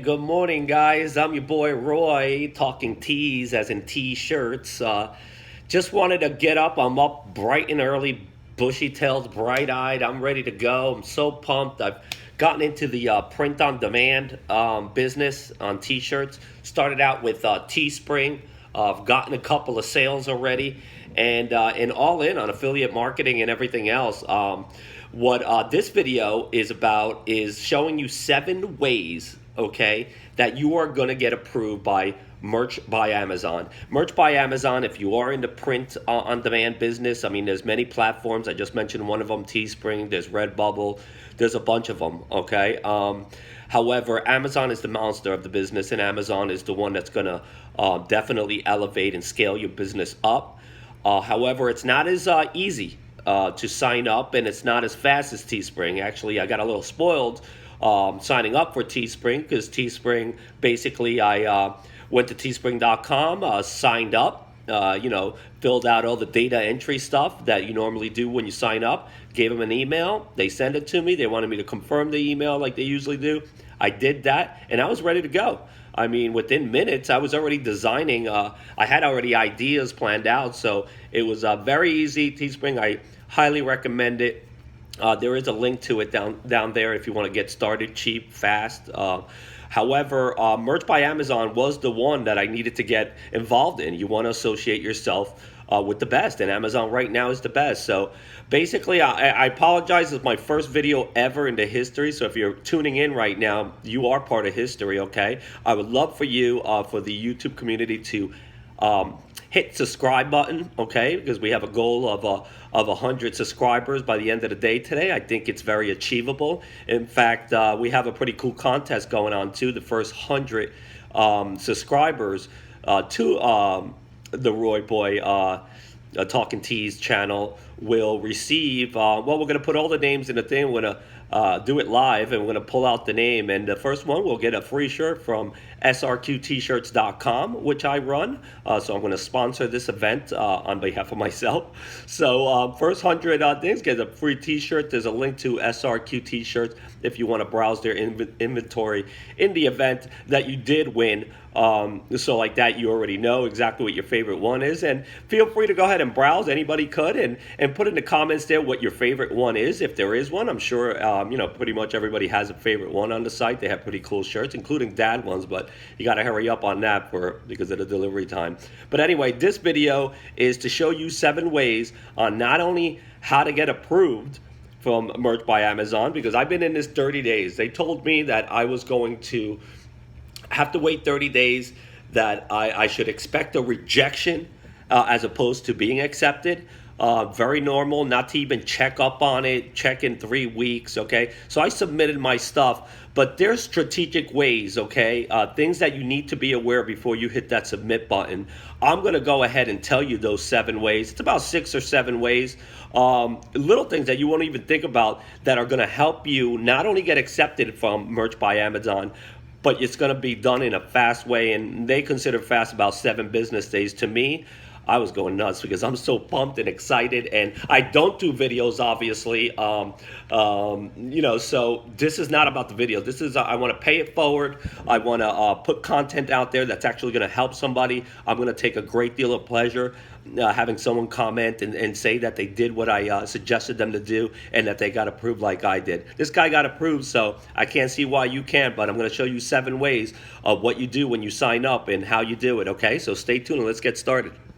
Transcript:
Good morning, guys. I'm your boy Roy, talking tees as in t-shirts. Just wanted to get up. I'm up bright and early, bushy-tailed, bright-eyed. I'm ready to go. I'm so pumped. I've gotten into the print-on-demand business on t-shirts. Started out with Teespring. I've gotten a couple of sales already, and all in on affiliate marketing and everything else. What this video is about is showing you 7 ways, okay, that you are going to get approved by Merch by Amazon. Merch by Amazon, if you are in the print on demand business, I mean, there's many platforms. I just mentioned one of them, Teespring. There's Redbubble. There's a bunch of them, okay? However, Amazon is the monster of the business, and Amazon is the one that's going to definitely elevate and scale your business up. However, it's not as easy to sign up, and it's not as fast as Teespring. Actually, I got a little spoiled signing up for Teespring, because Teespring, basically, I went to teespring.com, signed up, filled out all the data entry stuff that you normally do when you sign up, gave them an email, they sent it to me, they wanted me to confirm the email like they usually do. I did that, and I was ready to go. I mean, within minutes, I was already designing. I had already ideas planned out, so it was very easy. Teespring, I highly recommend it. There is a link to it down there if you want to get started cheap, fast. However, Merch by Amazon was the one that I needed to get involved in. You want to associate yourself with the best, and Amazon right now is the best. So basically, I apologize. It's my first video ever in the history, so if you're tuning in right now, you are part of history, okay? I would love for you, for the YouTube community, to hit subscribe button, okay? Because we have a goal of 100 subscribers by the end of the day today. I think it's very achievable. In fact, we have a pretty cool contest going on too. The first 100 subscribers to the Roy Boy Talking Tees channel will receive, well, we're going to put all the names in the thing. We're going to do it live, and we're going to pull out the name. And the first one will get a free shirt from srqtshirts.com, which I run. So I'm going to sponsor this event on behalf of myself. So first 100 things get a free t-shirt. There's a link to SRQ t-shirts if you want to browse their inventory in the event that you did win. So like that, you already know exactly what your favorite one is, and feel free to go ahead and browse. Anybody could, and put in the comments there what your favorite one is, if there is one. I'm sure pretty much everybody has a favorite one on the site. They have pretty cool shirts, including dad ones, but you got to hurry up on that because of the delivery time. But anyway, this video is to show you 7 ways on not only how to get approved from Merch by Amazon, because I've been in this 30 days. They told me that I was going to have to wait 30 days, that I should expect a rejection as opposed to being accepted. Very normal not to even check up on it, check in 3 weeks, okay? So I submitted my stuff, but there's strategic ways, okay? Things that you need to be aware before you hit that submit button. I'm going to go ahead and tell you those 7 ways. It's about 6 or 7 ways. Little things that you won't even think about that are going to help you not only get accepted from Merch by Amazon, but it's going to be done in a fast way, and they consider fast about 7 business days. To me, I was going nuts because I'm so pumped and excited, and I don't do videos, obviously. So this is not about the video. This is, I want to pay it forward. I want to put content out there that's actually going to help somebody. I'm going to take a great deal of pleasure having someone comment and say that they did what I suggested them to do, and that they got approved like I did. This guy got approved, so I can't see why you can't, but I'm going to show you 7 ways of what you do when you sign up and how you do it, okay? So stay tuned and let's get started.